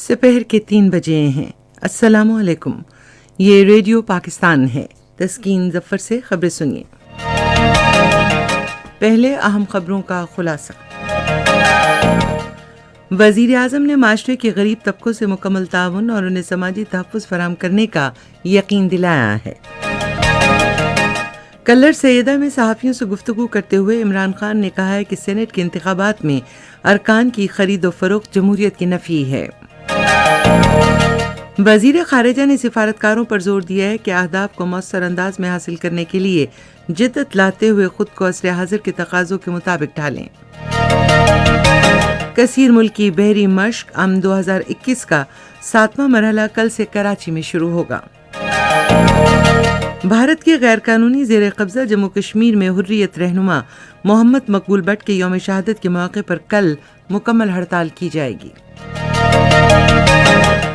سپہر کے 3 بجے ہیں۔ السلام علیکم، یہ ریڈیو پاکستان ہے۔ تسکین ظفر سے خبریں سنیے۔ پہلے اہم خبروں کا خلاصہ۔ وزیر اعظم نے معاشرے کے غریب طبقوں سے مکمل تعاون اور انہیں سماجی تحفظ فراہم کرنے کا یقین دلایا ہے۔ کلر سیدہ میں صحافیوں سے گفتگو کرتے ہوئے عمران خان نے کہا ہے کہ سینٹ کے انتخابات میں ارکان کی خرید و فروخت جمہوریت کی نفی ہے۔ وزیر خارجہ نے سفارتکاروں پر زور دیا ہے کہ اہداف کو مؤثر انداز میں حاصل کرنے کے لیے جدت لاتے ہوئے خود کو عصر حاضر کے تقاضوں کے مطابق ڈھالیں۔ کثیر ملکی بحری مشق ام 2021 کا 7واں مرحلہ کل سے کراچی میں شروع ہوگا۔ بھارت کے غیر قانونی زیر قبضہ جموں کشمیر میں حریت رہنما محمد مقبول بٹ کے یوم شہادت کے موقع پر کل مکمل ہڑتال کی جائے گی۔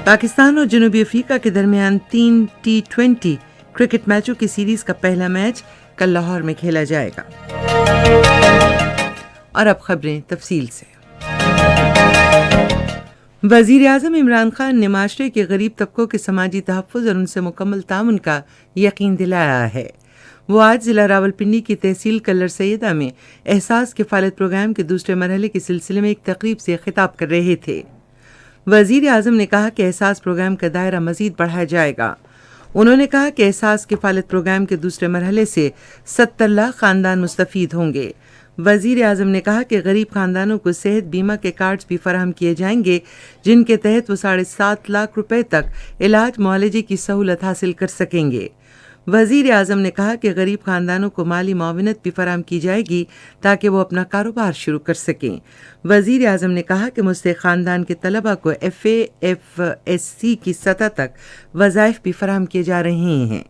پاکستان اور جنوبی افریقہ کے درمیان 3 T20 کرکٹ میچوں کی سیریز کا پہلا میچ کل لاہور میں کھیلا جائے گا۔ اور اب خبریں تفصیل سے۔ وزیر اعظم عمران خان نے معاشرے کے غریب طبقوں کے سماجی تحفظ اور ان سے مکمل تعاون کا یقین دلایا ہے۔ وہ آج ضلع راولپنڈی کی تحصیل کلر سیدہ میں احساس کفالت پروگرام کے دوسرے مرحلے کے سلسلے میں ایک تقریب سے خطاب کر رہے تھے۔ وزیر اعظم نے کہا کہ احساس پروگرام کا دائرہ مزید بڑھایا جائے گا۔ انہوں نے کہا کہ احساس کفالت پروگرام کے دوسرے مرحلے سے 70 لاکھ خاندان مستفید ہوں گے۔ وزیر اعظم نے کہا کہ غریب خاندانوں کو صحت بیمہ کے کارڈز بھی فراہم کیے جائیں گے، جن کے تحت وہ 7.5 لاکھ روپے تک علاج معالجے کی سہولت حاصل کر سکیں گے۔ وزیر اعظم نے کہا کہ غریب خاندانوں کو مالی معاونت بھی فراہم کی جائے گی تاکہ وہ اپنا کاروبار شروع کر سکیں۔ وزیر اعظم نے کہا کہ مستحق خاندان کے طلباء کو FAFSC کی سطح تک وظائف بھی فراہم کیے جا رہے ہیں۔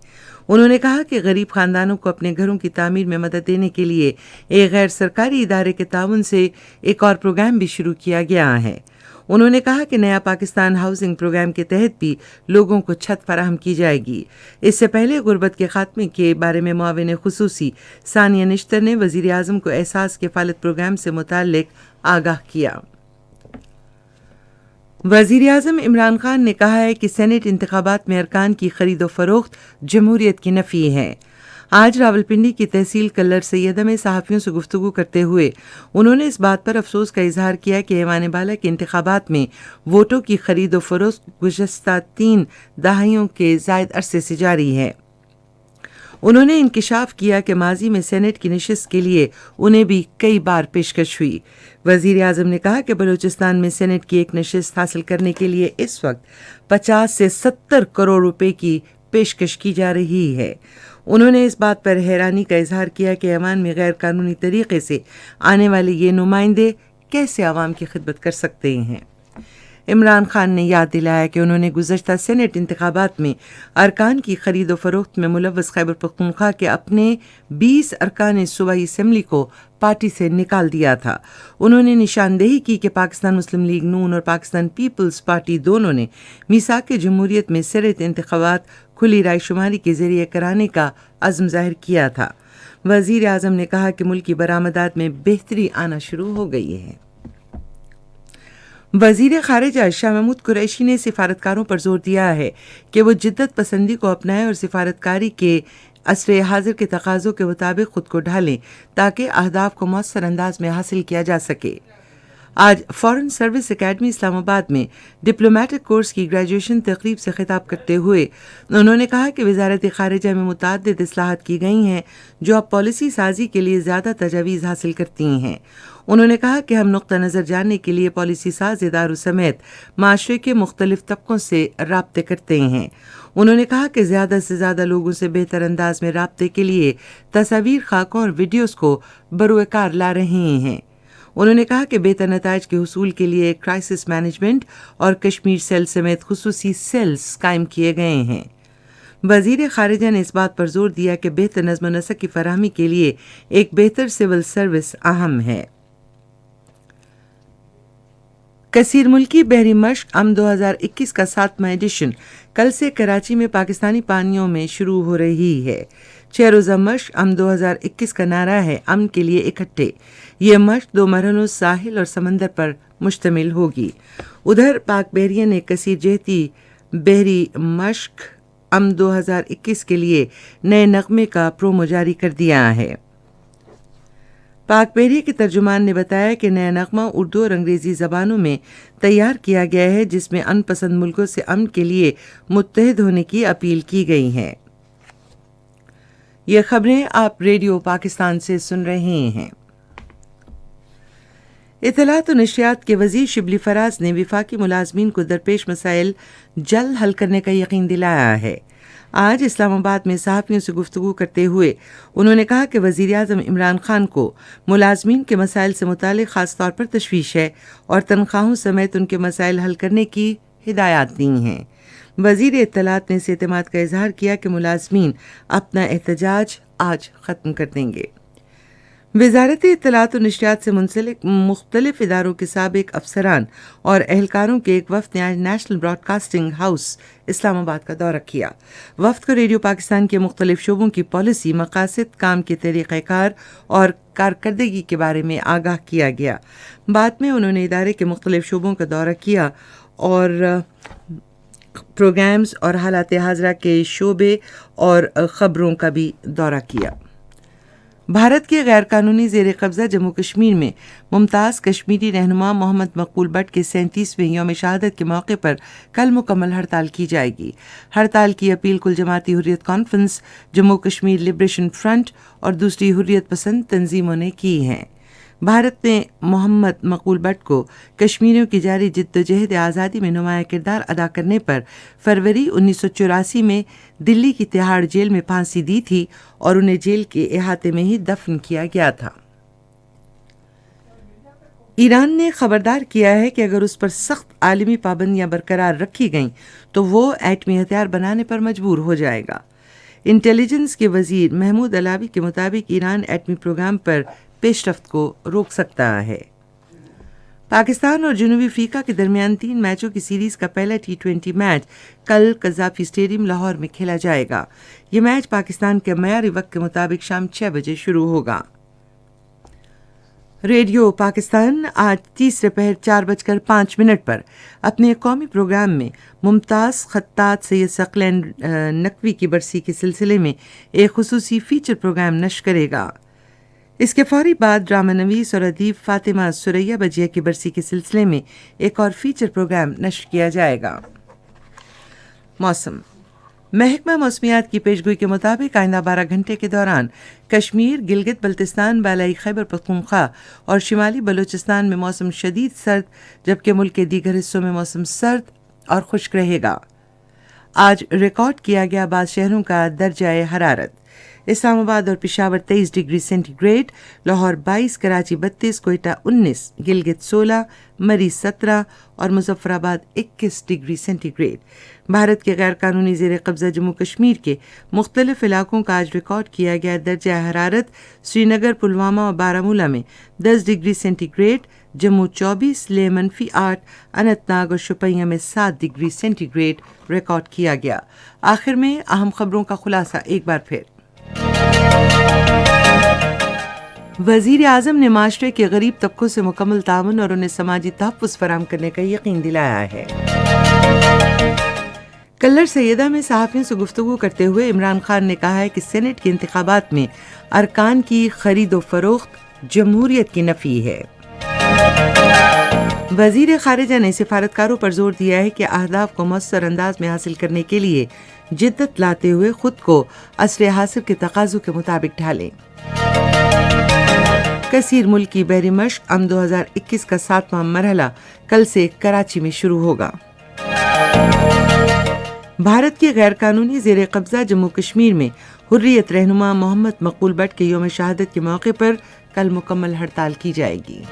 انہوں نے کہا کہ غریب خاندانوں کو اپنے گھروں کی تعمیر میں مدد دینے کے لیے ایک غیر سرکاری ادارے کے تعاون سے ایک اور پروگرام بھی شروع کیا گیا ہے۔ انہوں نے کہا کہ نیا پاکستان ہاؤسنگ پروگرام کے تحت بھی لوگوں کو چھت فراہم کی جائے گی۔ اس سے پہلے غربت کے خاتمے کے بارے میں معاون خصوصی ثانیہ نشتر نے وزیر اعظم کو احساس کفالت پروگرام سے متعلق آگاہ کیا۔ وزیر اعظم عمران خان نے کہا ہے کہ سینٹ انتخابات میں ارکان کی خرید و فروخت جمہوریت کی نفی ہے۔ آج راولپنڈی کی تحصیل کلر سیدہ میں صحافیوں سے گفتگو کرتے ہوئے انہوں نے اس بات پر افسوس کا اظہار کیا کہ ایوان بالا کے انتخابات میں ووٹوں کی خرید و فروخت گزشتہ 3 دہائیوں کے زائد عرصے سے جاری ہے۔ انہوں نے انکشاف کیا کہ ماضی میں سینٹ کی نشست کے لیے انہیں بھی کئی بار پیشکش ہوئی۔ وزیر اعظم نے کہا کہ بلوچستان میں سینٹ کی ایک نشست حاصل کرنے کے لیے اس وقت 50 سے 70 کروڑ روپے کی پیشکش کی جا رہی ہے۔ انہوں نے اس بات پر حیرانی کا اظہار کیا کہ ایوان میں غیر قانونی طریقے سے آنے والے یہ نمائندے کیسے عوام کی خدمت کر سکتے ہیں۔ عمران خان نے یاد دلایا کہ انہوں نے گزشتہ سینٹ انتخابات میں ارکان کی خرید و فروخت میں ملوث خیبر پختونخوا کے اپنے 20 ارکان صوبائی اسمبلی کو پارٹی سے نکال دیا تھا۔ انہوں نے نشاندہی کی کہ پاکستان مسلم لیگ نون اور پاکستان پیپلز پارٹی دونوں نے میثاق جمہوریت میں سینٹ انتخابات کھلی رائے شماری کے ذریعے کرانے کا عزم ظاہر کیا تھا۔ وزیر اعظم نے کہا کہ ملکی برآمدات میں بہتری آنا شروع ہو گئی ہے۔ وزیر خارجہ شاہ محمود قریشی نے سفارتکاروں پر زور دیا ہے کہ وہ جدت پسندی کو اپنائیں اور سفارتکاری کے عصر حاضر کے تقاضوں کے مطابق خود کو ڈھالیں تاکہ اہداف کو مؤثر انداز میں حاصل کیا جا سکے۔ آج فارن سروس اکیڈمی اسلام آباد میں ڈپلومیٹک کورس کی گریجویشن تقریب سے خطاب کرتے ہوئے انہوں نے کہا کہ وزارت خارجہ میں متعدد اصلاحات کی گئی ہیں جو اب پالیسی سازی کے لیے زیادہ تجاویز حاصل کرتی ہیں۔ انہوں نے کہا کہ ہم نقطہ نظر جاننے کے لیے پالیسی ساز اداروں سمیت معاشرے کے مختلف طبقوں سے رابطے کرتے ہیں۔ انہوں نے کہا کہ زیادہ سے زیادہ لوگوں سے بہتر انداز میں رابطے کے لیے تصاویر، خاکوں اور ویڈیوز کو بروئے کار لا رہے ہیں۔ انہوں نے کہا کہ بہتر نتائج کے حصول کے لیے کرائسس مینجمنٹ اور کشمیر سیل سمیت خصوصی سیلز قائم کیے گئے ہیں۔ وزیر خارجہ نے اس بات پر زور دیا کہ بہتر نظم و نسق کی فراہمی کے لیے ایک بہتر سول سروس اہم ہے۔ کثیر ملکی بحری مشق ام 2021 کا 7واں ایڈیشن کل سے کراچی میں پاکستانی پانیوں میں شروع ہو رہی ہے۔ 6 روزہ مشق ام 2021 کا نعرہ ہے امن کے لیے اکٹھے۔ یہ مشق 2 مرحلوں ساحل اور سمندر پر مشتمل ہوگی۔ ادھر پاک بحریہ نے کثیر جہتی بحری مشق ام 2021 کے لیے نئے نغمے کا پرومو جاری کر دیا ہے۔ پاک بحریہ کے ترجمان نے بتایا کہ نیا نغمہ اردو اور انگریزی زبانوں میں تیار کیا گیا ہے، جس میں ان پسند ملکوں سے امن کے لیے متحد ہونے کی اپیل کی گئی ہے۔ یہ خبریں آپ ریڈیو پاکستان سے سن رہے ہیں۔ اطلاعات و نشریات کے وزیر شبلی فراز نے وفاقی ملازمین کو درپیش مسائل جلد حل کرنے کا یقین دلایا ہے۔ آج اسلام آباد میں صحافیوں سے گفتگو کرتے ہوئے انہوں نے کہا کہ وزیر اعظم عمران خان کو ملازمین کے مسائل سے متعلق خاص طور پر تشویش ہے اور تنخواہوں سمیت ان کے مسائل حل کرنے کی ہدایات دی ہیں۔ وزیر اطلاعات نے اس اعتماد کا اظہار کیا کہ ملازمین اپنا احتجاج آج ختم کر دیں گے۔ وزارت اطلاعات و نشریات سے منسلک مختلف اداروں کے سابق افسران اور اہلکاروں کے ایک وفد نے آج نیشنل براڈ کاسٹنگ ہاؤس اسلام آباد کا دورہ کیا۔ وفد کو ریڈیو پاکستان کے مختلف شعبوں کی پالیسی، مقاصد، کام کے طریقہ کار اور کارکردگی کے بارے میں آگاہ کیا گیا۔ بعد میں انہوں نے ادارے کے مختلف شعبوں کا دورہ کیا اور پروگرامز اور حالات حاضرہ کے شعبے اور خبروں کا بھی دورہ کیا۔ بھارت کے غیر قانونی زیر قبضہ جموں کشمیر میں ممتاز کشمیری رہنما محمد مقبول بٹ کے 37ویں یوم شہادت کے موقع پر کل مکمل ہڑتال کی جائے گی۔ ہڑتال کی اپیل کل جماعتی Hurriyat Conference, Jammu Kashmir Liberation Front اور دوسری حریت پسند تنظیموں نے کی ہیں۔ بھارت نے محمد مقبول بٹ کو کشمیریوں کی جاری جدوجہد آزادی میں نمایاں کردار ادا کرنے پر فروری 1984 میں دلی کی تہاڑ جیل میں پھانسی دی تھی اور انہیں جیل کے احاطے میں ہی دفن کیا گیا تھا۔ ایران نے خبردار کیا ہے کہ اگر اس پر سخت عالمی پابندیاں برقرار رکھی گئیں تو وہ ایٹمی ہتھیار بنانے پر مجبور ہو جائے گا۔ انٹیلیجنس کے وزیر محمود علاوی کے مطابق ایران ایٹمی پروگرام پر پیش رفت کو روک سکتا ہے۔ پاکستان اور جنوبی افریقہ کے درمیان 3 میچوں کی سیریز کا پہلا T20 میچ کل قذافی اسٹیڈیم لاہور میں کھیلا جائے گا۔ یہ میچ پاکستان کے معیاری وقت کے مطابق شام 6 بجے شروع ہوگا۔ ریڈیو پاکستان آج تیسرے پہر 4:05 پر اپنے قومی پروگرام میں ممتاز خطاط سید ثقلین نقوی کی برسی کے سلسلے میں ایک خصوصی فیچر پروگرام نشر کرے گا۔ اس کے فوری بعد ڈرامہ نویس اور ادیب فاطمہ سریا بجیا کی برسی کے سلسلے میں ایک اور فیچر پروگرام نشر کیا جائے گا۔ موسم محکمہ موسمیات کی پیشگوئی کے مطابق آئندہ 12 گھنٹے کے دوران کشمیر، گلگت بلتستان، بالائی خیبر پختونخوا اور شمالی بلوچستان میں موسم شدید سرد، جبکہ ملک کے دیگر حصوں میں موسم سرد اور خشک رہے گا۔ آج ریکارڈ کیا گیا بعض شہروں کا درجہ حرارت: اسلام آباد اور Peshawar 23 degree centigrade, Lahore 22، Karachi 32، Quetta 19، Gilgit 16، Murree 17 اور مظفر آباد 21 ڈگری سینٹی گریڈ۔ بھارت کے غیر قانونی زیر قبضہ جموں کشمیر کے مختلف علاقوں کا آج ریکارڈ کیا گیا درجہ حرارت: سری نگر، پلوامہ اور بارہمولہ میں 10 ڈگری سینٹی گریڈ، جموں 24، لے -8، اننت ناگ اور شوپیاں میں 7 ڈگری سینٹی گریڈ ریکارڈ کیا گیا۔ آخر میں اہم خبروں کا خلاصہ ایک بار پھر۔ وزیر اعظم نے معاشرے کے غریب طبقوں سے مکمل تعاون اور انہیں سماجی تحفظ فراہم کرنے کا یقین دلایا ہے۔ کلر سیدہ میں صحافیوں سے گفتگو کرتے ہوئے عمران خان نے کہا ہے کہ سینٹ کے انتخابات میں ارکان کی خرید و فروخت جمہوریت کی نفی ہے۔ وزیر خارجہ نے سفارتکاروں پر زور دیا ہے کہ اہداف کو مؤثر انداز میں حاصل کرنے کے لیے جدت لاتے ہوئے خود کو عصر حاضر کے تقاضوں کے مطابق ڈھالیں۔ کثیر ملکی بحری مشق ام 2021 کا 7واں مرحلہ کل سے کراچی میں شروع ہوگا۔ بھارت کے غیر قانونی زیر قبضہ جموں کشمیر میں حریت رہنما محمد مقبول بٹ کے یوم شہادت کے موقع پر کل مکمل ہڑتال کی جائے گی۔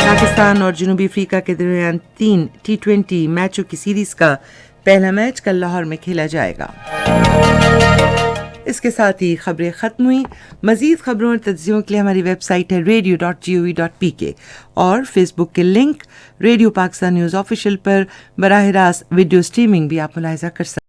پاکستان اور جنوبی افریقہ کے درمیان 3 T20 میچوں کی سیریز کا پہلا میچ کل لاہور میں کھیلا جائے گا۔ اس کے ساتھ ہی خبریں ختم ہوئیں. مزید خبروں اور تجزیوں کے لیے ہماری ویب سائٹ ہے radio.gov.pk اور فیس بک کے link radio Pakistan news official پر براہ راست ویڈیو سٹریمنگ بھی آپ ملاحظہ کر سکتے ہیں.